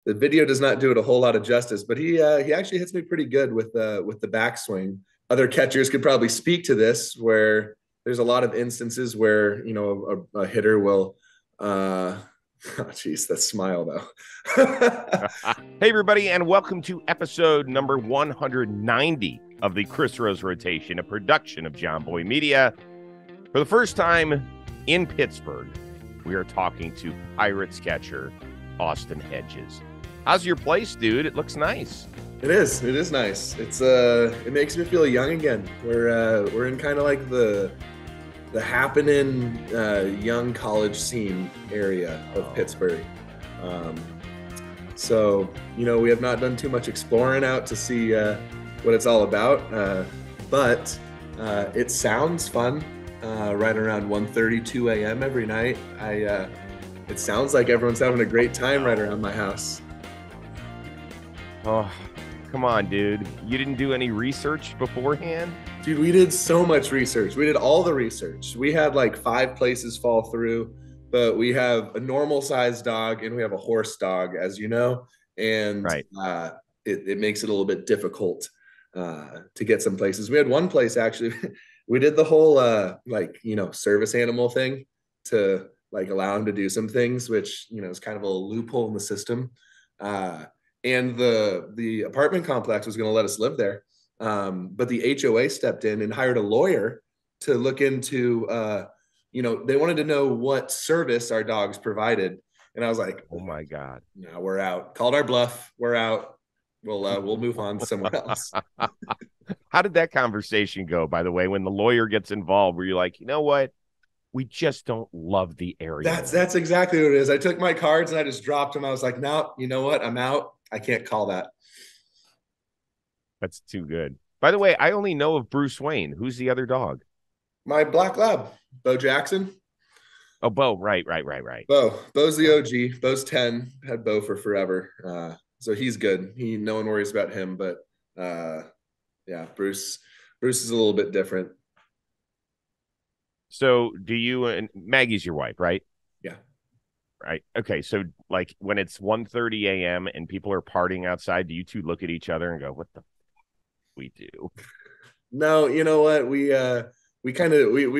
The video does not do it a whole lot of justice, but he actually hits me pretty good with the backswing. Other catchers could probably speak to this, where there's a lot of instances where a hitter will. Oh, geez, that smile though. Hey, everybody, and welcome to episode number 190 of the Chris Rose Rotation, a production of John Boy Media. For the first time in Pittsburgh, we are talking to Pirates catcher Austin Hedges. How's your place, dude? It looks nice. It is. It is nice. It makes me feel young again. We're in kind of like the happening young college scene area of Pittsburgh. So, we have not done too much exploring out to see what it's all about, but it sounds fun right around 1:32 a.m. every night. It sounds like everyone's having a great time right around my house. Oh, come on, dude. You didn't do any research beforehand? Dude, we did so much research. We did all the research. We had like 5 places fall through, but we have a normal sized dog and we have a horse dog, as you know, and right. It makes it a little bit difficult to get some places. We had one place, actually, we did the whole service animal thing to like allow him to do some things, which, is kind of a loophole in the system. And the apartment complex was going to let us live there. But the HOA stepped in and hired a lawyer to look into, they wanted to know what service our dogs provided. And I was like, oh my God, no, we're out. Called our bluff. We're out. We'll move on somewhere else. How did that conversation go, by the way, when the lawyer gets involved? Were you like, you know what? We just don't love the area. That's exactly what it is. I took my cards and I just dropped them. I was like, no, you know what? I'm out. I can't call that. That's too good. By the way, I only know of Bruce Wayne. Who's the other dog? My black lab, Bo Jackson. Oh, Bo. Right. Bo's the OG. Bo's 10. Had Bo for forever. So he's good. No one worries about him. But yeah, Bruce is a little bit different. So do you, and Maggie's your wife, right? Yeah. Right. Okay. So like when it's 1:30 a.m. and people are partying outside, do you two look at each other and go, what the we do? No, you know what? We've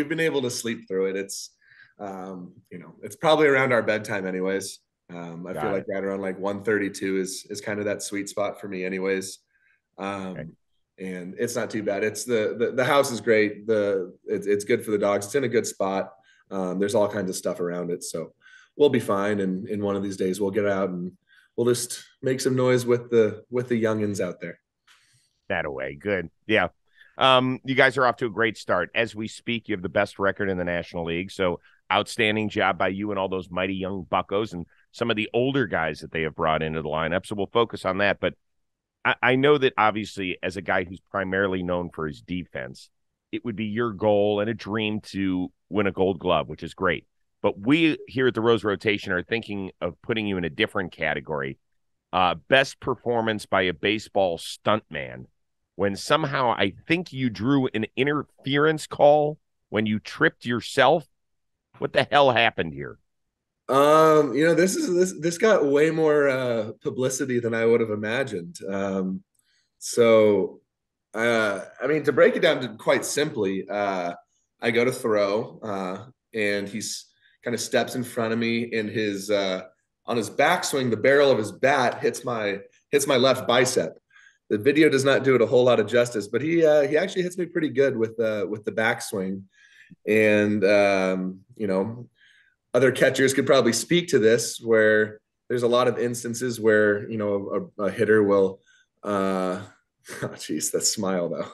been able to sleep through it. It's, it's probably around our bedtime anyways. I feel like right around like 1:32 is kind of that sweet spot for me anyways. Okay. And it's not too bad. It's the house is great. It's good for the dogs. It's in a good spot. There's all kinds of stuff around it. So we'll be fine. And in one of these days we'll get out and we'll just make some noise with the youngins out there. That away. Good. Yeah. You guys are off to a great start. As we speak, you have the best record in the National League. So outstanding job by you and all those mighty young buccos and some of the older guys that they have brought into the lineup. So we'll focus on that. But I know that obviously as a guy who's primarily known for his defense, it would be your goal and a dream to win a Gold Glove, which is great. But we here at the Rose Rotation are thinking of putting you in a different category. Best performance by a baseball stuntman, when somehow I think you drew an interference call when you tripped yourself. What the hell happened here? This got way more publicity than I would have imagined. To break it down quite simply, I go to throw, and he's kind of steps in front of me, and his on his backswing, the barrel of his bat hits my left bicep. The video does not do it a whole lot of justice, but he actually hits me pretty good with the backswing, and other catchers could probably speak to this, where there's a lot of instances where, a hitter will, oh geez, that smile though.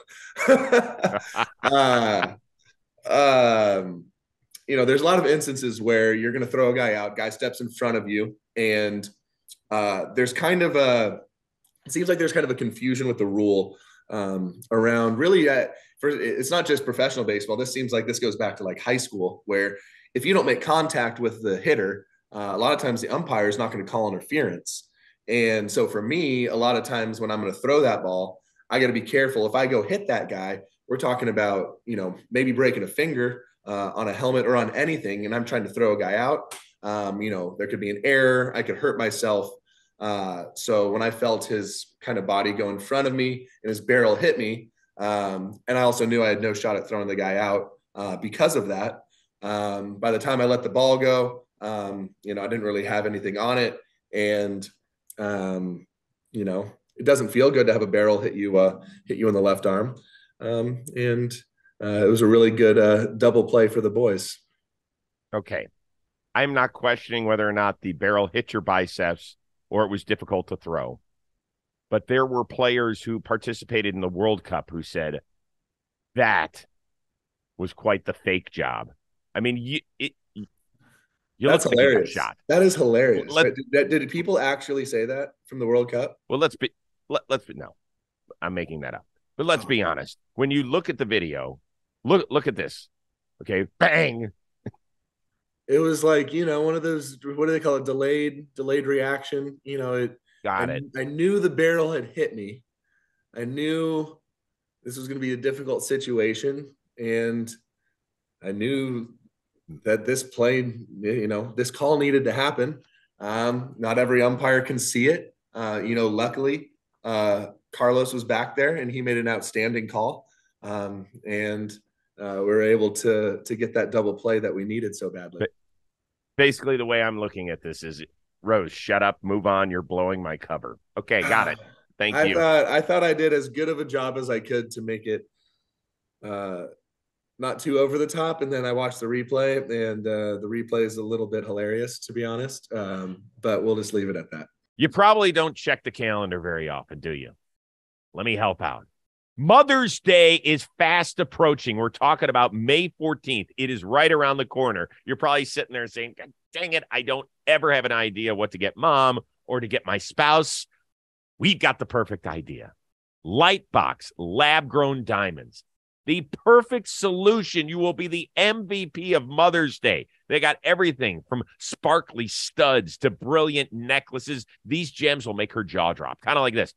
There's a lot of instances where you're going to throw a guy out, guy steps in front of you, and there's kind of it seems like there's kind of a confusion with the rule around really, it's not just professional baseball. This seems like this goes back to like high school, where if you don't make contact with the hitter, a lot of times the umpire is not going to call interference. And so for me, a lot of times when I'm going to throw that ball, I got to be careful. If I go hit that guy, we're talking about, maybe breaking a finger on a helmet or on anything, and I'm trying to throw a guy out. There could be an error. I could hurt myself. So when I felt his kind of body go in front of me and his barrel hit me, and I also knew I had no shot at throwing the guy out because of that. By the time I let the ball go, I didn't really have anything on it. And, it doesn't feel good to have a barrel hit you in the left arm. And it was a really good double play for the boys. Okay. I'm not questioning whether or not the barrel hit your biceps or it was difficult to throw. But there were players who participated in the World Cup who said that was quite the fake job. I mean, you That's look like you got hilarious. shot. That is hilarious. Did people actually say that from the World Cup? Well, let's be no, I'm making that up. But let's be honest. When you look at the video, look at this. Okay, bang. It was like, one of those, what do they call it? Delayed reaction. Got it. I knew the barrel had hit me. I knew this was going to be a difficult situation. And I knew that this play, this call needed to happen. Not every umpire can see it. Luckily, Carlos was back there and he made an outstanding call. And we were able to get that double play that we needed so badly. But basically, the way I'm looking at this is, Rose, shut up, move on. You're blowing my cover. Okay, got it. Thank you. I thought I did as good of a job as I could to make it not too over the top. And then I watched the replay, and the replay is a little bit hilarious, to be honest. But we'll just leave it at that. You probably don't check the calendar very often, do you? Let me help out. Mother's Day is fast approaching. We're talking about May 14th. It is right around the corner. You're probably sitting there saying, God dang it, I don't ever have an idea what to get mom or to get my spouse. We've got the perfect idea. Lightbox lab-grown diamonds. The perfect solution. You will be the MVP of Mother's Day. They got everything from sparkly studs to brilliant necklaces. These gems will make her jaw drop. Kind of like this.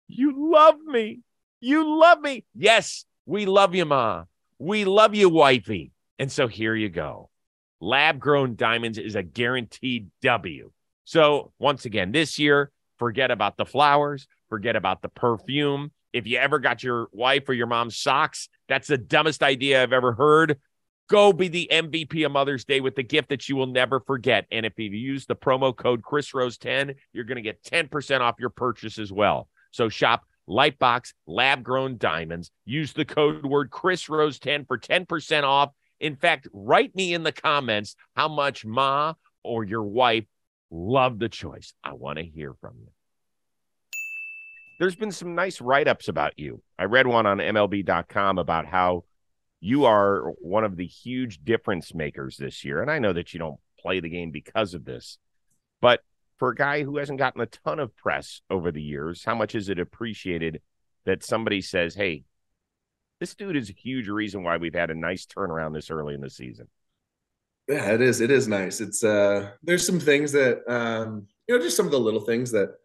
You love me. You love me. Yes, we love you, Ma. We love you, wifey. And so here you go. Lab-grown diamonds is a guaranteed W. So once again, this year, forget about the flowers. Forget about the perfume. If you ever got your wife or your mom socks, that's the dumbest idea I've ever heard. Go be the MVP of Mother's Day with the gift that you will never forget. And if you use the promo code ChrisRose10, you're going to get 10% off your purchase as well. So shop Lightbox lab-grown diamonds. Use the code word ChrisRose10 for 10% off. In fact, write me in the comments how much Ma or your wife love the choice. I want to hear from you. There's been some nice write-ups about you. I read one on MLB.com about how you are one of the huge difference makers this year. And I know that you don't play the game because of this, but for a guy who hasn't gotten a ton of press over the years, how much is it appreciated that somebody says, hey, this dude is a huge reason why we've had a nice turnaround this early in the season? Yeah, it is. It is nice. It's there's some things that, just some of the little things that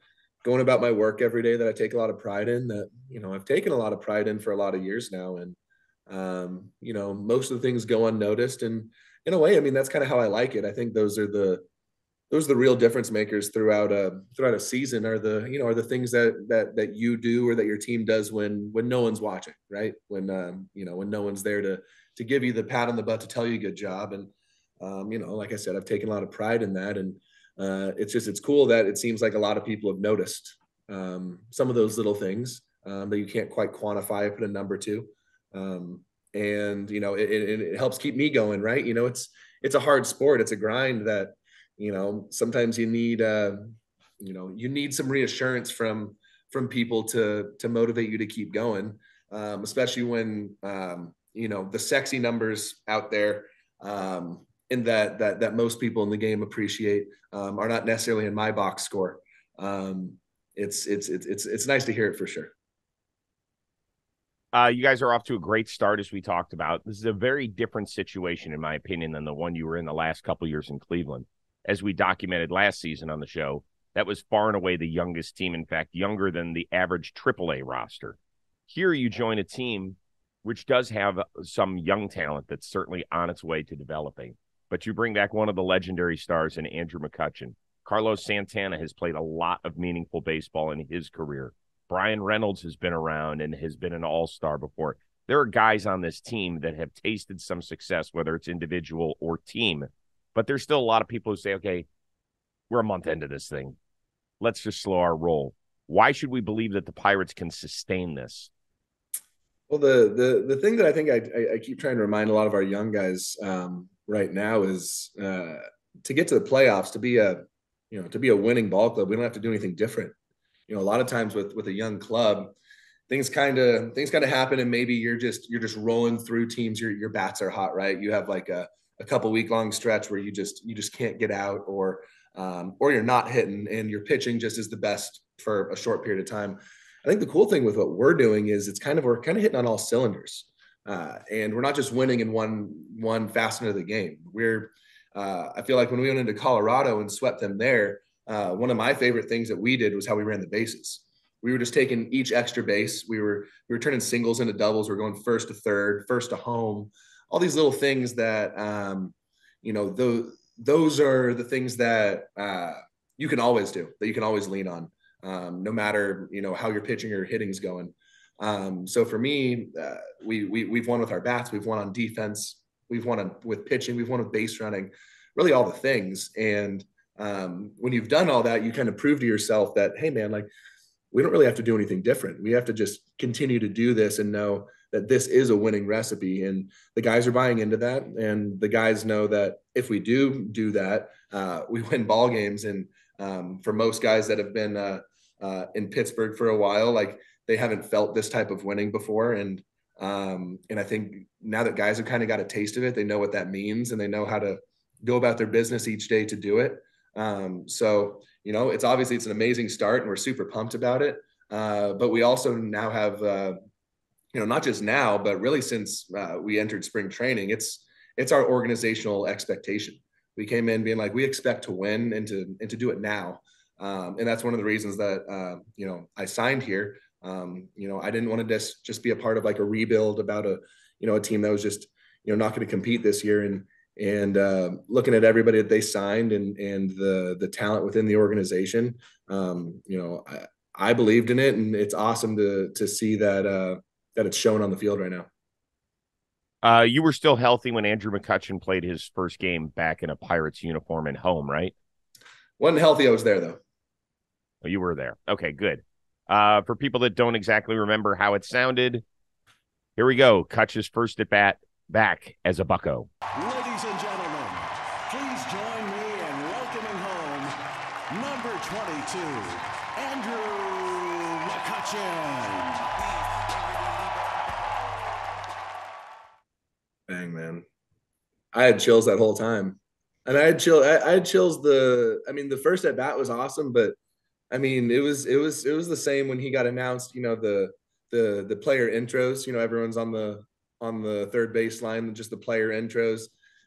going about my work every day that I take a lot of pride in, that, I've taken a lot of pride in for a lot of years now. And, most of the things go unnoticed. And in a way, I mean, that's kind of how I like it. I think those are the real difference makers throughout a season, are the things that you do or that your team does when no one's watching, right? When no one's there to give you the pat on the butt to tell you good job. And like I said, I've taken a lot of pride in that. And it's cool that it seems like a lot of people have noticed some of those little things that you can't quite quantify, put a number to. And it helps keep me going, right? It's a hard sport. It's a grind that, sometimes you need some reassurance from people to motivate you to keep going, especially when, the sexy numbers out there, and that most people in the game appreciate, are not necessarily in my box score. It's nice to hear it for sure. You guys are off to a great start, as we talked about. This is a very different situation, in my opinion, than the one you were in the last couple of years in Cleveland. As we documented last season on the show, that was far and away the youngest team, in fact, younger than the average AAA roster. Here you join a team which does have some young talent that's certainly on its way to developing. But you bring back one of the legendary stars in Andrew McCutchen. Carlos Santana has played a lot of meaningful baseball in his career. Brian Reynolds has been around and has been an all-star before. There are guys on this team that have tasted some success, whether it's individual or team. But there's still a lot of people who say, okay, we're a month into this thing. Let's just slow our roll. Why should we believe that the Pirates can sustain this? Well, the thing that I think I keep trying to remind a lot of our young guys right now is to get to the playoffs, to be a winning ball club, we don't have to do anything different. A lot of times with a young club, things kind of happen, and maybe you're just rolling through teams. Your bats are hot, right? You have like a couple week long stretch where you just can't get out, or you're not hitting, and your pitching just is the best for a short period of time. I think the cool thing with what we're doing is we're kind of hitting on all cylinders, and we're not just winning in one facet of the game. I feel like when we went into Colorado and swept them there, one of my favorite things that we did was how we ran the bases. We were just taking each extra base. We were turning singles into doubles. We're going first to third, first to home. All these little things that, those are the things that you can always do, that you can always lean on, no matter how your pitching or hitting is going. So for me, we've won with our bats. We've won on defense. We've won with pitching. We've won with base running. Really, all the things. And when you've done all that, you kind of prove to yourself that, hey, man, like, we don't really have to do anything different. We have to just continue to do this and know that this is a winning recipe. And the guys are buying into that. And the guys know that if we do that, we win ball games. And for most guys that have been in Pittsburgh for a while, like, they haven't felt this type of winning before. And I think now that guys have kind of got a taste of it, they know what that means, and they know how to go about their business each day to do it. So, it's an amazing start, and we're super pumped about it. But we also now have, not just now, but really since we entered spring training, it's our organizational expectation. We came in being like, we expect to win and to do it now. And that's one of the reasons that, I signed here. I didn't want to just be a part of like a rebuild about a team that was just, not going to compete this year. And looking at everybody that they signed and the talent within the organization, I believed in it, and it's awesome to see that it's shown on the field right now. You were still healthy when Andrew McCutchen played his first game back in a Pirates uniform and home, right? Wasn't healthy. I was there though. Oh, you were there. Okay, good. For people that don't exactly remember how it sounded, here we go. Cutch's first at bat back as a Bucko. Ladies and gentlemen, please join me in welcoming home number 22, Andrew McCutchen. Dang, man. I had chills that whole time. And I had chills. The first at bat was awesome, but I mean, it was the same when he got announced, the player intros, everyone's on the third baseline, just the player intros.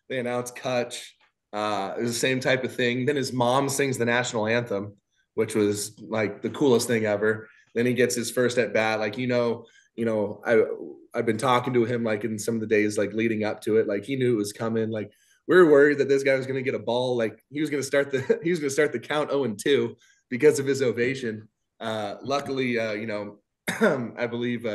They announced Cutch. It was the same type of thing. Then his mom sings the national anthem, which was like the coolest thing ever. Then he gets his first at bat. Like, I've been talking to him like in some of the days like leading up to it. Like, he knew it was coming. Like, we were worried that this guy was going to get a ball. Like, he was going to start the count 0-2 because of his ovation. Luckily, I believe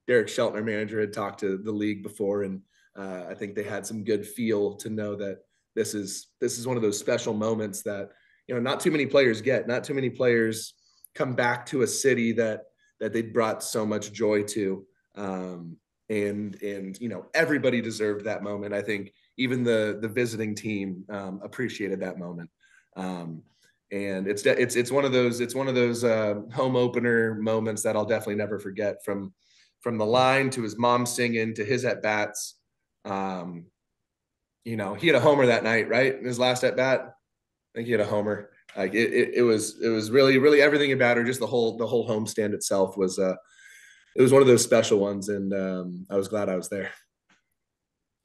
Derek Shelton, our manager, had talked to the league before, and I think they had some good feel to know that this is one of those special moments that not too many players get. Not too many players come back to a city that they brought so much joy to, and everybody deserved that moment. I think even the visiting team appreciated that moment. And it's one of those home opener moments that I'll definitely never forget. From the line to his mom singing to his at bats. He had a homer that night, right? In his last at bat, I think he had a homer. Like, it was really, really everything about it. Just the whole homestand itself was it was one of those special ones, and I was glad I was there.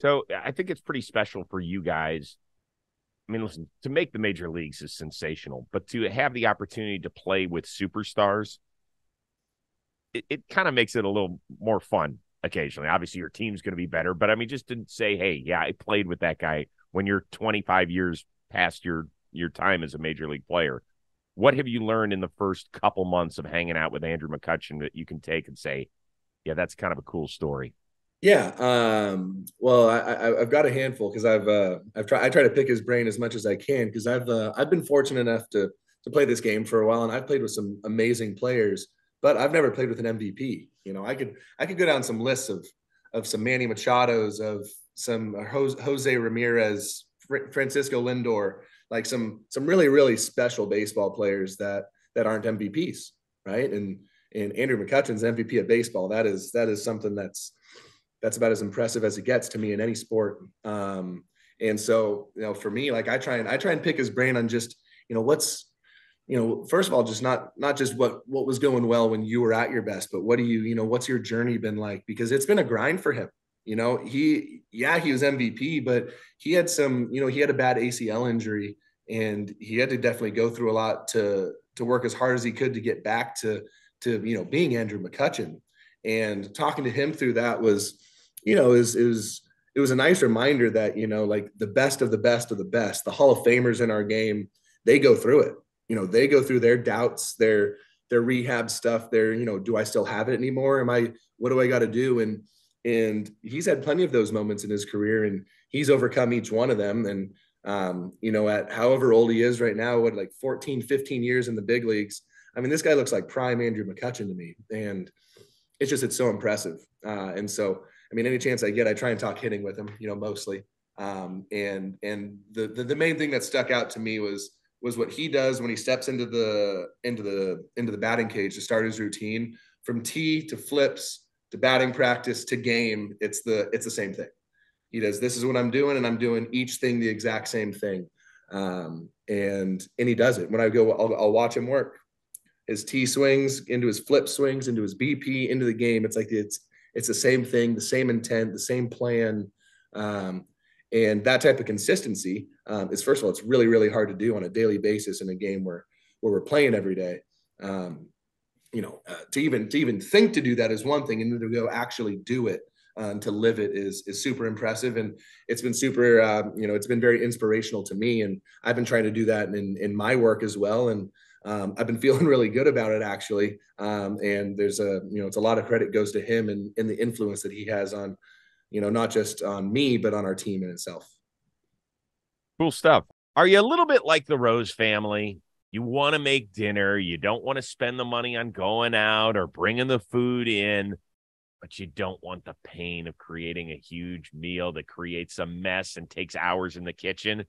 So I think it's pretty special for you guys. I mean, listen, to make the major leagues is sensational, but to have the opportunity to play with superstars, it kind of makes it a little more fun occasionally. Obviously, your team's going to be better, but I mean, just to say, hey, yeah, I played with that guy when you're 25 years past your your time as a major league player. What have you learned in the first couple months of hanging out with Andrew McCutchen that you can take and say, yeah, that's kind of a cool story? Yeah. Well, I've got a handful because I try to pick his brain as much as I can because I've been fortunate enough to play this game for a while, and I've played with some amazing players, but I've never played with an MVP. I could go down some lists of some Manny Machados, of some Jose Ramirez, Francisco Lindor, like some really really special baseball players that aren't MVPs, right? And Andrew McCutchen's MVP of baseball. That is something that's about as impressive as it gets to me in any sport. And so, for me, like I try and pick his brain on just, what's, first of all, just not just what was going well when you were at your best, but what do what's your journey been like? Because it's been a grind for him. He was MVP, but he had he had a bad ACL injury, and he had to definitely go through a lot to work as hard as he could to get back to being Andrew McCutchen. And talking to him through that was, it was a nice reminder that, like the best of the best of the best, the Hall of Famers in our game, they go through it. They go through their doubts, their rehab stuff, do I still have it anymore? What do I got to do? And he's had plenty of those moments in his career, and he's overcome each one of them. And, at however old he is right now, like 14, 15 years in the big leagues. I mean, this guy looks like prime Andrew McCutchen to me. And it's so impressive. And so, I mean, any chance I get, I try and talk hitting with him, mostly. And the main thing that stuck out to me was what he does when he steps into the batting cage to start his routine, from tee to flips to batting practice to game. It's the same thing. He does, this is what I'm doing, and I'm doing each thing the exact same thing. And he does it. When I go, I'll watch him work. His T swings into his flip swings, into his BP, into the game. It's like it's the same thing, the same intent, the same plan. And that type of consistency is, first of all, it's really, really hard to do on a daily basis in a game where we're playing every day. To even think to do that is one thing, and then to go actually do it, to live it is super impressive. And it's been super, it's been very inspirational to me. And I've been trying to do that in my work as well. And I've been feeling really good about it, actually. And there's it's a lot of credit goes to him and the influence that he has on, not just on me, but on our team in itself. Cool stuff. Are you a little bit like the Rose family? You want to make dinner. You don't want to spend the money on going out or bringing the food in, but you don't want the pain of creating a huge meal that creates a mess and takes hours in the kitchen.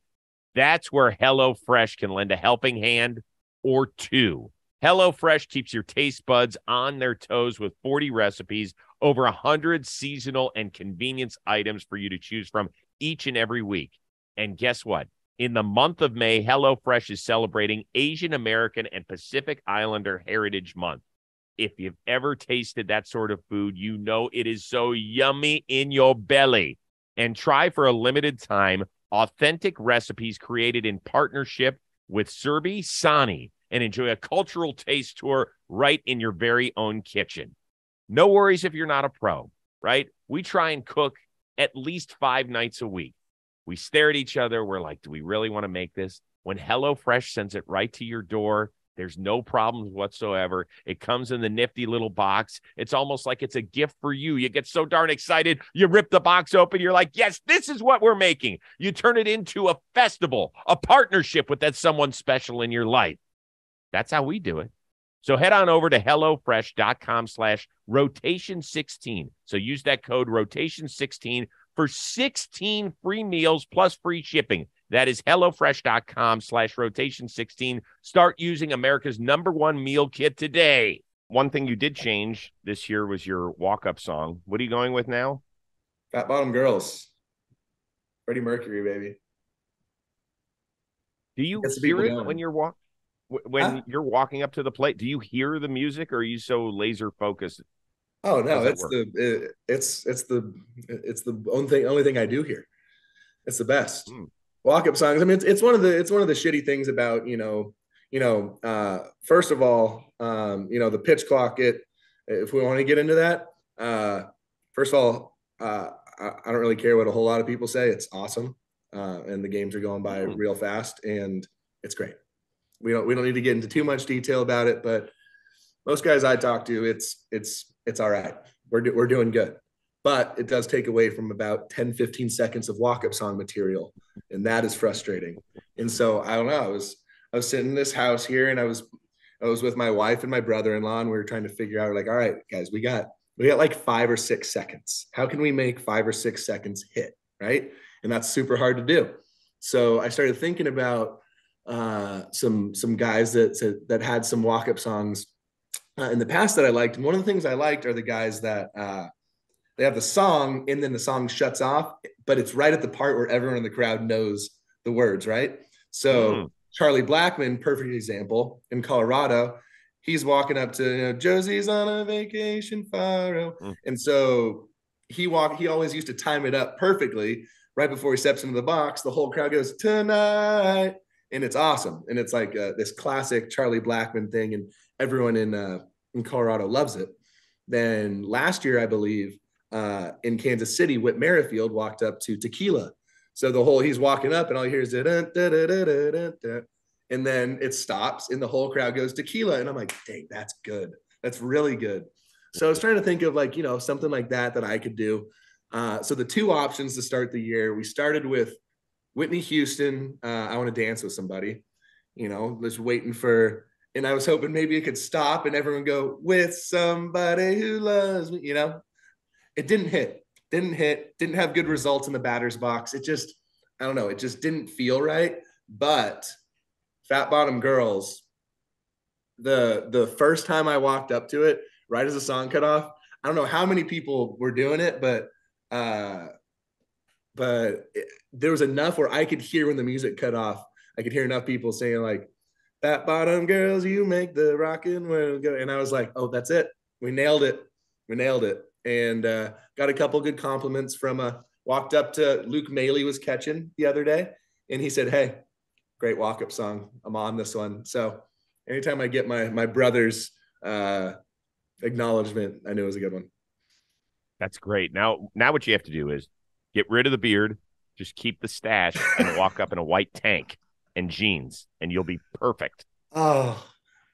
That's where HelloFresh can lend a helping hand or two. HelloFresh keeps your taste buds on their toes with 40 recipes, over 100 seasonal and convenience items for you to choose from each and every week. And guess what? In the month of May, HelloFresh is celebrating Asian American and Pacific Islander Heritage Month. If you've ever tasted that sort of food, you know it is so yummy in your belly. And try for a limited time authentic recipes created in partnership with Serbi Sani, and enjoy a cultural taste tour right in your very own kitchen. No worries if you're not a pro, right? We try and cook at least 5 nights a week. We stare at each other. We're like, do we really want to make this? When HelloFresh sends it right to your door, there's no problems whatsoever. It comes in the nifty little box. It's almost like it's a gift for you. You get so darn excited. You rip the box open. You're like, yes, this is what we're making. You turn it into a festival, a partnership with that someone special in your life. That's how we do it. So head on over to HelloFresh.com/rotation16. So use that code rotation16 for 16 free meals plus free shipping. That is HelloFresh.com/rotation16. Start using America's #1 meal kit today. One thing you did change this year was your walk-up song. What are you going with now? Fat Bottom Girls. Freddie Mercury, baby. Do you hear it when you're you're walking up to the plate? Do you hear the music, or are you so laser focused? Oh no, it's the only thing I do here. It's the best. Walk-up songs. I mean, it's one of the shitty things about, first of all, the pitch clock, if we want to get into that, first of all, I don't really care what a whole lot of people say. It's awesome. And the games are going by real fast. And It's great. We don't need to get into too much detail about it, but most guys I talk to, it's all right. We're doing good, but it does take away from about 10, 15 seconds of walk-up song material. And that is frustrating. And so I don't know, I was sitting in this house here, and I was with my wife and my brother-in-law, and we were trying to figure out, like, all right, guys, we got like 5 or 6 seconds. How can we make 5 or 6 seconds hit? Right. And that's super hard to do. So I started thinking about some guys that had some walk-up songs in the past that I liked. And one of the things I liked are the guys that they have the song, and then the song shuts off, but it's right at the part where everyone in the crowd knows the words, right? So Charlie Blackmon, perfect example, in Colorado, he's walking up to, Josie's on a vacation far. And so he always used to time it up perfectly right before he steps into the box. The whole crowd goes, tonight. And it's awesome. And it's like this classic Charlie Blackmon thing. And everyone in Colorado loves it. Then last year, I believe, in Kansas City, Whit Merrifield walked up to Tequila. So he's walking up, and all you hear is and then it stops, and the whole crowd goes Tequila. And I'm like, dang, that's good. That's really good. So I was trying to think of, like, something like that I could do. So the 2 options to start the year, we started with Whitney Houston, I Want to Dance with Somebody, just waiting for, and I was hoping maybe it could stop and everyone go, with somebody who loves me, It didn't hit, didn't have good results in the batter's box. It just, I don't know, it just didn't feel right. But Fat Bottom Girls, the first time I walked up to it, right as the song cut off, I don't know how many people were doing it, but there was enough where I could hear when the music cut off. I could hear enough people saying, like, Fat Bottom Girls, you make the rockin' world go. And I was like, oh, that's it. We nailed it. And got a couple good compliments from walked up to Luke Maley was catching the other day, and he said, hey, great walk-up song. I'm on this one. So anytime I get my brother's acknowledgement, I knew it was a good one. That's great. Now what you have to do is get rid of the beard, just keep the stash, and walk up in a white tank and jeans, and you'll be perfect. Oh,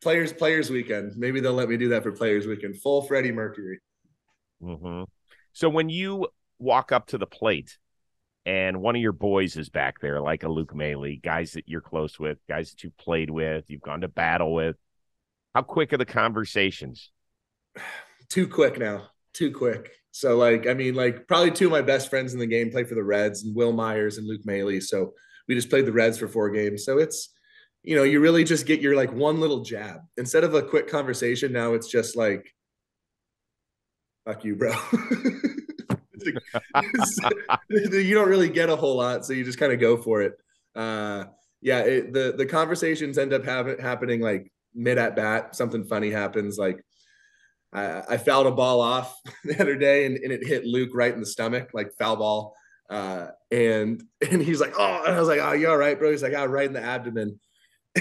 Players Weekend. Maybe they'll let me do that for Players Weekend. Full Freddie Mercury. Mm-hmm. So when you walk up to the plate and one of your boys is back there, like a Luke Maley, guys that you're close with, guys that you played with, you've gone to battle with, how quick are the conversations? Too quick now. Too quick. So, probably 2 of my best friends in the game play for the Reds, and Will Myers and Luke Maley. So we just played the Reds for 4 games. So it's, you really just get your, like, one little jab. Instead of a quick conversation, now it's just like, fuck you, bro. You don't really get a whole lot, so you just kind of go for it. The conversations end up happening like mid at bat. Something funny happens, like I fouled a ball off the other day, and it hit Luke right in the stomach, like foul ball. And he's like, oh, and I was like, oh, you all right, bro? He's like, oh, right in the abdomen.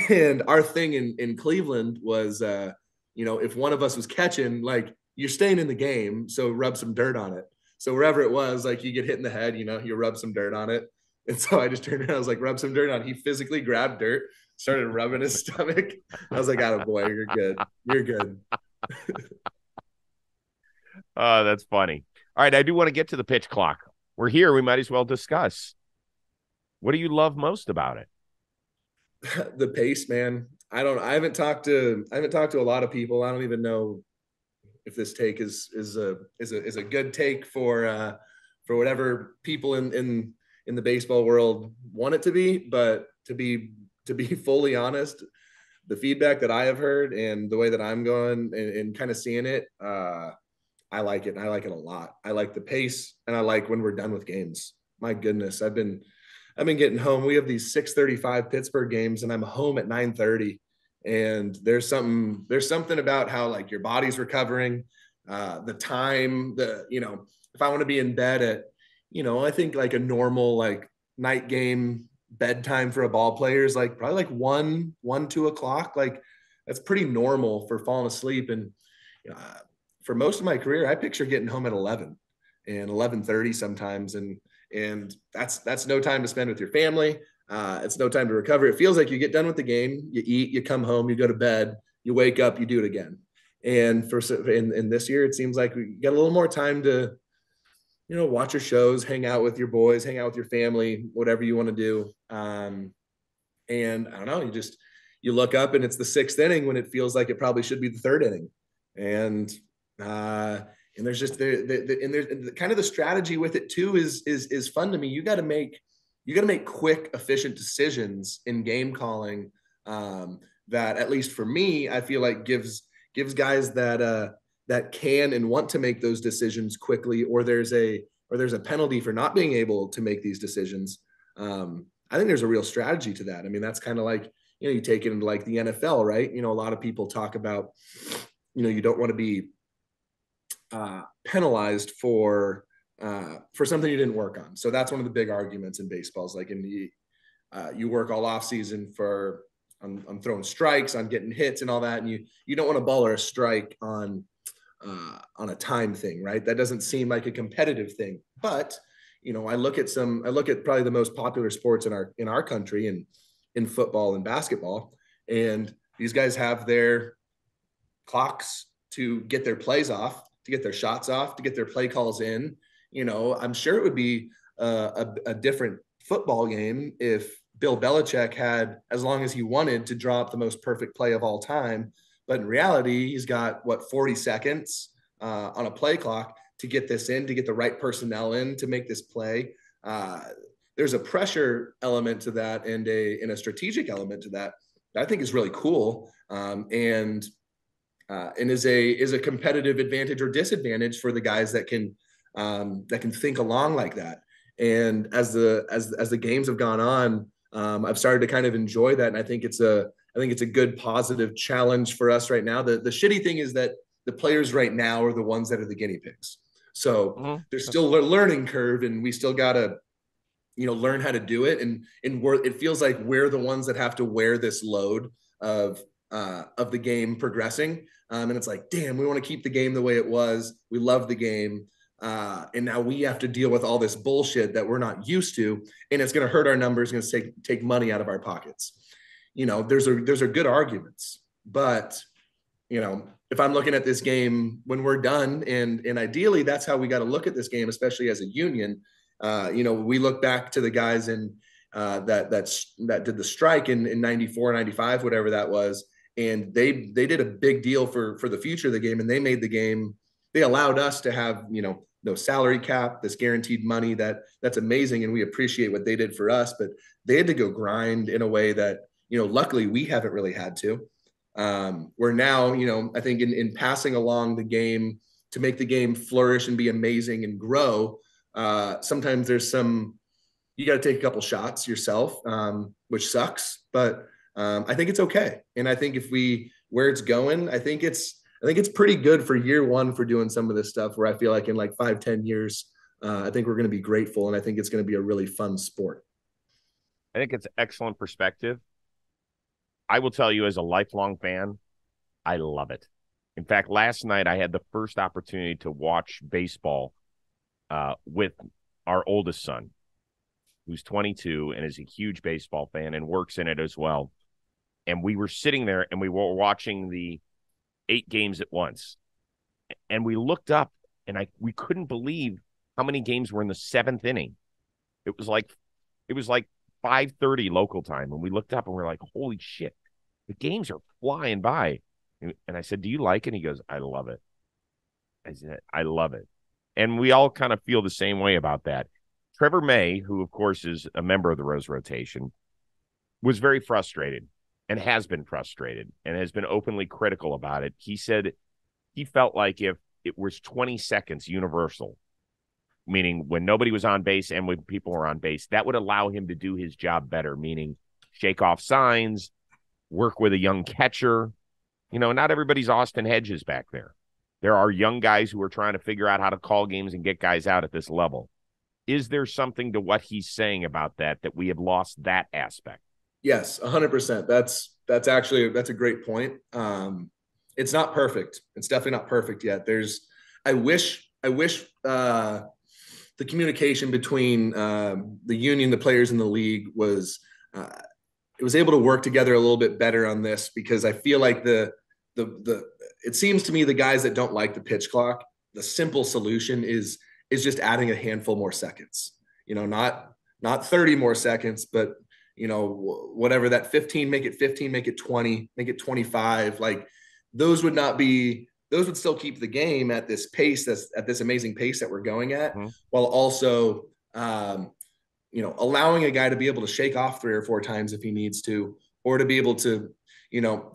And our thing in Cleveland was, if one of us was catching, like, you're staying in the game, so rub some dirt on it. So wherever it was, like, you get hit in the head, you rub some dirt on it. And so I just turned around, I was like, rub some dirt on it. He physically grabbed dirt, started rubbing his stomach. I was like, attaboy, you're good. You're good. Oh, that's funny. All right, I do want to get to the pitch clock. We're here. We might as well discuss. What do you love most about it? The pace, man. I haven't talked to a lot of people. I don't even know if this take is a good take for whatever people in the baseball world want it to be. But to be fully honest, the feedback that I have heard and the way that I'm going and kind of seeing it, I like it. And I like it a lot. I like the pace, and I like when we're done with games. My goodness, I've been getting home. We have these 6:35 Pittsburgh games, and I'm home at 9:30. And there's something about how, like, your body's recovering, the time, if I want to be in bed at, I think like a normal, like, night game bedtime for a ball player is like probably like 2 o'clock. Like, that's pretty normal for falling asleep. And for most of my career, I picture getting home at 11 and 11:30 sometimes. And that's no time to spend with your family. It's no time to recover. It feels like you get done with the game, you eat, you come home, you go to bed, you wake up, you do it again. And in this year, it seems like we got a little more time to, watch your shows, hang out with your boys, hang out with your family, whatever you want to do. And I don't know, you look up and it's the sixth inning when it feels like it probably should be the third inning. And there's just there's kind of the strategy with it too is fun to me. You got to make quick, efficient decisions in game calling. That, at least for me, I feel like gives guys that can and want to make those decisions quickly, or there's a penalty for not being able to make these decisions. I think there's a real strategy to that. I mean, that's kind of like, you take it into like the NFL, right? A lot of people talk about, you don't want to be penalized for something you didn't work on. So that's one of the big arguments in baseball is like, you work all off season on throwing strikes, on getting hits and all that. And you don't want to ball or a strike on a time thing, right? That doesn't seem like a competitive thing, but I look at probably the most popular sports in our country, and in football and basketball, and these guys have their clocks to get their plays off, to get their shots off, to get their play calls in. I'm sure it would be a different football game if Bill Belichick had as long as he wanted to draw up the most perfect play of all time. But in reality, he's got 40 seconds on a play clock to get this in, to get the right personnel in, to make this play. There's a pressure element to that and a strategic element to that I think is really cool. And is a competitive advantage or disadvantage for the guys that can think along like that. And as the games have gone on, I've started to kind of enjoy that. And I think it's a good positive challenge for us right now. The shitty thing is that the players right now are the ones that are the guinea pigs. So there's still a learning curve, and we still got to, learn how to do it. And it feels like we're the ones that have to wear this load of the game progressing. And it's like, damn, we want to keep the game the way it was. We love the game. And now we have to deal with all this bullshit that we're not used to. And it's going to hurt our numbers, going to take money out of our pockets. There's good arguments, but if I'm looking at this game when we're done, and ideally that's how we got to look at this game, especially as a union. We look back to the guys that did the strike in 94, 95, whatever that was. And they did a big deal for the future of the game. And they made the game, they allowed us to have, no salary cap, this guaranteed money that's amazing. And we appreciate what they did for us, but they had to go grind in a way that, luckily we haven't really had to. We're now, I think in passing along the game to make the game flourish and be amazing and grow. Sometimes you got to take a couple shots yourself, which sucks, but I think it's okay. And I think where it's going, I think it's pretty good for year one for doing some of this stuff, where I feel like in like 5-10 years, I think we're going to be grateful. And I think it's going to be a really fun sport. I think it's excellent perspective. I will tell you, as a lifelong fan, I love it. In fact, last night I had the first opportunity to watch baseball with our oldest son, who's 22 and is a huge baseball fan and works in it as well. And we were sitting there and we were watching the 8 games at once. And we looked up and we couldn't believe how many games were in the 7th inning. It was like 5:30 local time. And we looked up and we're like, holy shit, the games are flying by. And I said, do you like it? And he goes, I love it. I said, I love it. And we all kind of feel the same way about that. Trevor May, who of course is a member of the Rose Rotation, was very frustrated and has been frustrated and has been openly critical about it. He said he felt like if it was 20 seconds universal, meaning when nobody was on base and when people were on base, that would allow him to do his job better, meaning shake off signs, work with a young catcher. Not everybody's Austin Hedges back there. There are young guys who are trying to figure out how to call games and get guys out at this level. Is there something to what he's saying about that we have lost that aspect? Yes, 100%. That's a great point. It's not perfect. It's definitely not perfect yet. I wish the communication between the union, the players in the league was it was able to work together a little bit better on this, because I feel like it seems to me the guys that don't like the pitch clock, the simple solution is just adding a handful more seconds. Not 30 more seconds, but whatever that 15, make it 15, make it 20, make it 25. Like those would still keep the game at this pace, at this amazing pace that we're going at, while also, allowing a guy to be able to shake off 3 or 4 times if he needs to, or to be able to,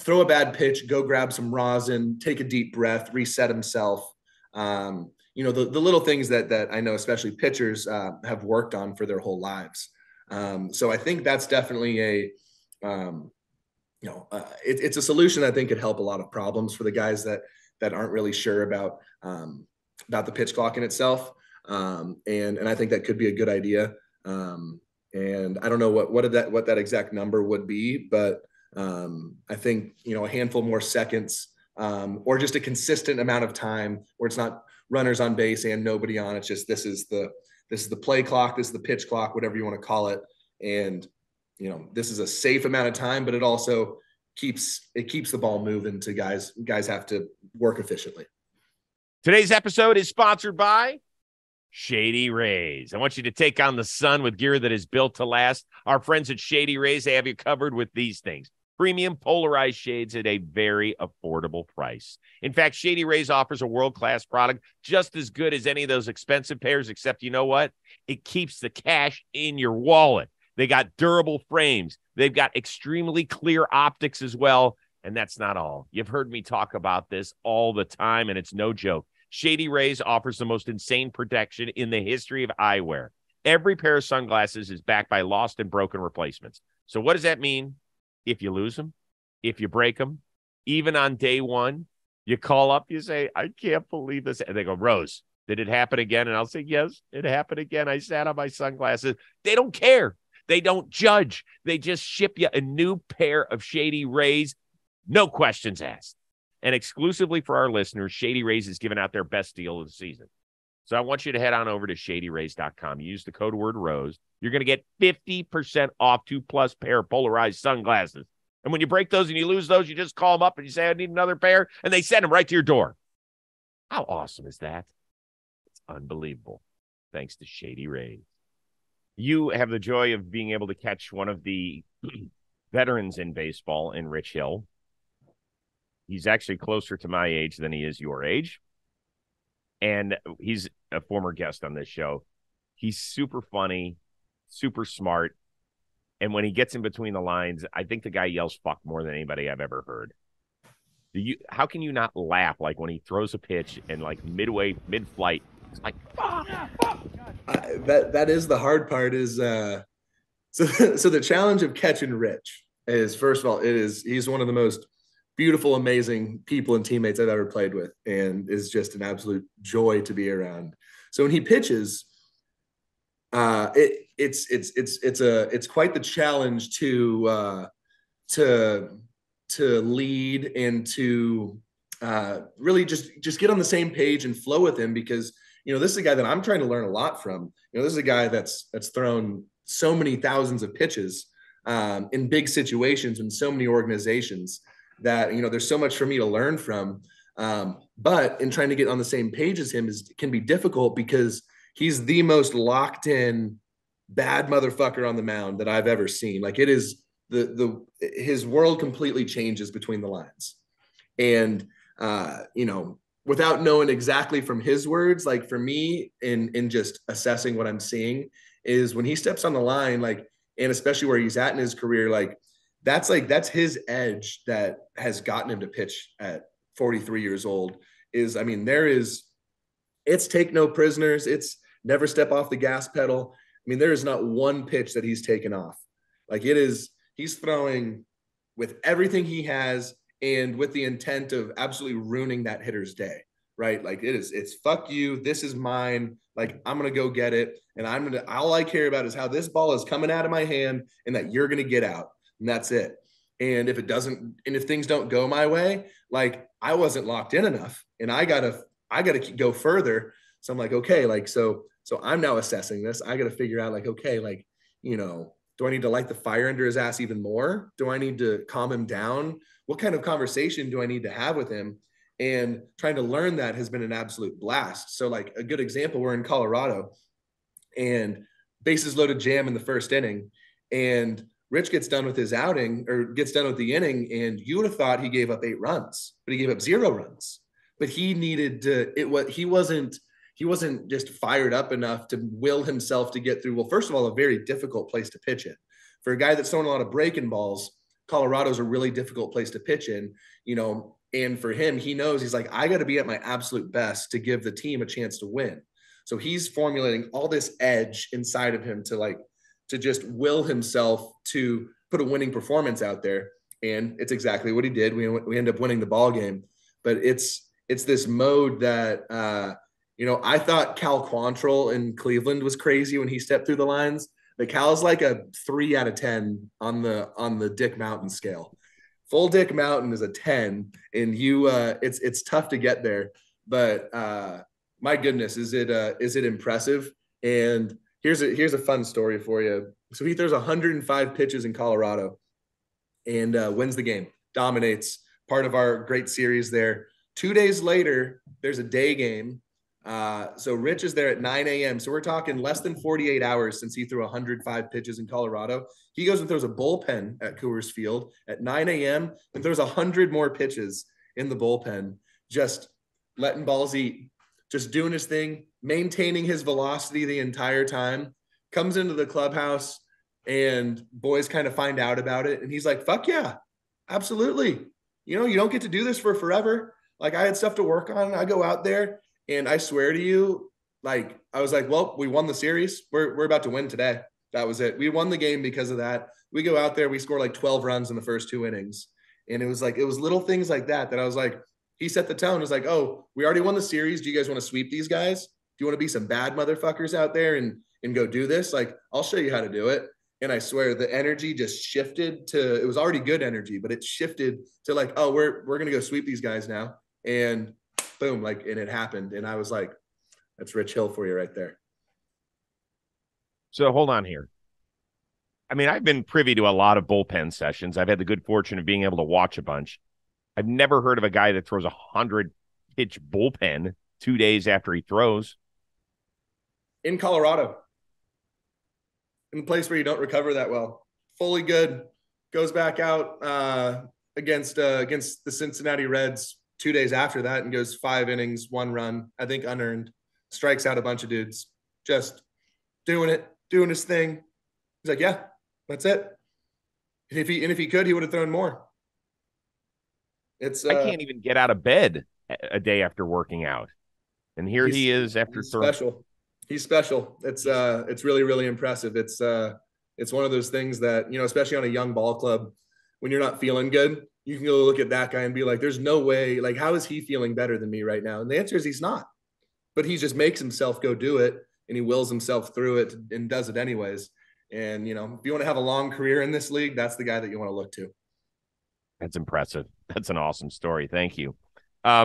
throw a bad pitch, go grab some rosin, take a deep breath, reset himself. The little things that I know, especially pitchers, have worked on for their whole lives. So I think that's definitely it's a solution that I think could help a lot of problems for the guys that aren't really sure about the pitch clock in itself. And I think that could be a good idea. And I don't know what that exact number would be, but I think, a handful more seconds, or just a consistent amount of time where it's not runners on base and nobody on. It's just, this is the play clock, this is the pitch clock, whatever you want to call it. And, this is a safe amount of time, but it also keeps the ball moving to guys have to work efficiently. Today's episode is sponsored by Shady Rays. I want you to take on the sun with gear that is built to last. Our friends at Shady Rays, they have you covered with these things. Premium polarized shades at a very affordable price. In fact, Shady Rays offers a world-class product just as good as any of those expensive pairs, except you know what? It keeps the cash in your wallet. They got durable frames. They've got extremely clear optics as well. And that's not all. You've heard me talk about this all the time, and it's no joke. Shady Rays offers the most insane protection in the history of eyewear. Every pair of sunglasses is backed by lost and broken replacements. So what does that mean? If you lose them, if you break them, even on day one, you call up, you say, I can't believe this. And they go, Rose, did it happen again? And I'll say, yes, it happened again. I sat on my sunglasses. They don't care. They don't judge. They just ship you a new pair of Shady Rays. No questions asked. And exclusively for our listeners, Shady Rays is giving out their best deal of the season. So I want you to head on over to shadyrays.com. Use the code word ROSE. You're going to get 50% off 2+ pair of polarized sunglasses. And when you break those and you lose those, you just call them up and you say, I need another pair. And they send them right to your door. How awesome is that? It's unbelievable. Thanks to Shady Rays. You have the joy of being able to catch one of the veterans in baseball in Rich Hill. He's actually closer to my age than he is your age. And he's a former guest on this show. He's super funny, super smart. And when he gets in between the lines, I think the guy yells fuck more than anybody I've ever heard. How can you not laugh like when he throws a pitch and like mid-flight, it's like, fuck. That is the hard part is, so the challenge of catching Rich is, first of all, he's one of the most beautiful, amazing people and teammates I've ever played with, and is just an absolute joy to be around. So when he pitches, it's quite the challenge to lead and to really just get on the same page and flow with him, because this is a guy that I'm trying to learn a lot from. This is a guy that's thrown so many thousands of pitches in big situations in so many organizations that, there's so much for me to learn from. But in trying to get on the same page as him can be difficult, because he's the most locked in bad motherfucker on the mound that I've ever seen. Like, it is his world completely changes between the lines. And, without knowing exactly from his words, like for me in just assessing what I'm seeing is when he steps on the line, like, and especially where he's at in his career, that's his edge that has gotten him to pitch at 43 years old. It's take no prisoners. It's never step off the gas pedal. There is not one pitch that he's taken off. He's throwing with everything he has and with the intent of absolutely ruining that hitter's day, right? It's fuck you. This is mine. Like, I'm going to go get it. And all I care about is how this ball is coming out of my hand and that you're going to get out. And that's it. And if things don't go my way, like, I wasn't locked in enough and I gotta go further. So I'm like, okay, so I'm now assessing this. I got to figure out, like, okay, Do I need to light the fire under his ass even more? Do I need to calm him down? What kind of conversation do I need to have with him? And trying to learn that has been an absolute blast. So like a good example, we're in Colorado and bases loaded jam in the first inning. And Rich gets done with his outing or gets done with the inning. And you would have thought he gave up 8 runs, but he gave up 0 runs. But he needed to, he wasn't just fired up enough to will himself to get through. Well, first of all, a very difficult place to pitch in. For a guy that's throwing a lot of breaking balls, Colorado's a really difficult place to pitch in, and for him, he knows he's like, I got to be at my absolute best to give the team a chance to win. So he's formulating all this edge inside of him to just will himself to put a winning performance out there. And it's exactly what he did. We end up winning the ball game, but it's this mode that, I thought Cal Quantrill in Cleveland was crazy when he stepped through the lines. But Cal's like a 3 out of 10 on the Dick Mountain scale. Full Dick Mountain is a 10, and it's tough to get there. But my goodness, is it impressive? And here's a fun story for you. So he throws 105 pitches in Colorado and wins the game, dominates, part of our great series there. 2 days later, there's a day game. So Rich is there at 9 a.m. So we're talking less than 48 hours since he threw 105 pitches in Colorado. He goes and throws a bullpen at Coors Field at 9 a.m. and throws 100 more pitches in the bullpen, just letting balls eat, just doing his thing, maintaining his velocity the entire time. Comes into the clubhouse and boys kind of find out about it. And he's like, fuck yeah, absolutely. You don't get to do this for forever. Like, I had stuff to work on. I go out there. And I swear to you, like, I was like, well, we won the series. We're about to win today. That was it. We won the game because of that. We go out there, we score like 12 runs in the first 2 innings. And it was little things like that I was like, he set the tone. It was like, oh, we already won the series. Do you guys want to sweep these guys? Do you want to be some bad motherfuckers out there and go do this? Like, I'll show you how to do it. And I swear the energy just shifted to, it was already good energy, but it shifted to like, oh, we're going to go sweep these guys now. And boom, and it happened. And I was like, that's Rich Hill for you right there. So hold on here. I mean, I've been privy to a lot of bullpen sessions. I've had the good fortune of being able to watch a bunch. I've never heard of a guy that throws 100-pitch bullpen 2 days after he throws. In Colorado. In a place where you don't recover that well. Fully good. Goes back out against the Cincinnati Reds 2 days after that and goes 5 innings, 1 run, I think unearned, strikes out a bunch of dudes, just doing his thing. He's like, yeah, that's it. And if he could, he would have thrown more. I can't even get out of bed a day after working out. And here he is after throwing. Special. He's special. It's really, really impressive. It's one of those things that, especially on a young ball club, when you're not feeling good, you can go look at that guy and be like, there's no way, like, how is he feeling better than me right now? And the answer is he's not. But he just makes himself go do it, and he wills himself through it and does it anyways. And, if you want to have a long career in this league, that's the guy that you want to look to. That's impressive. That's an awesome story. Thank you. I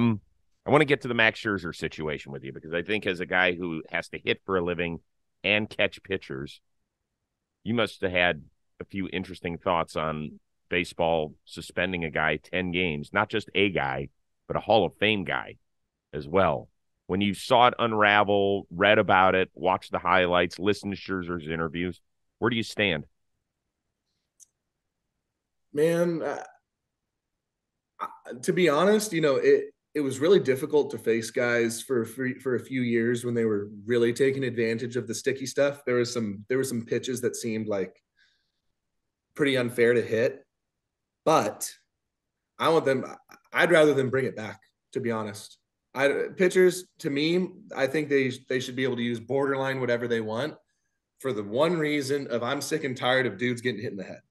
want to get to the Max Scherzer situation with you, because I think as a guy who has to hit for a living and catch pitchers, you must have had a few interesting thoughts on baseball suspending a guy 10 games, not just a guy, but a Hall of Fame guy as well. When you saw it unravel, read about it, watched the highlights, listened to Scherzer's interviews, where do you stand? Man, to be honest, it was really difficult to face guys for a few years when they were really taking advantage of the sticky stuff. There was some pitches that seemed like pretty unfair to hit. But I'd rather them bring it back, to be honest. Pitchers, to me, I think they should be able to use borderline whatever they want, for the one reason of I'm sick and tired of dudes getting hit in the head.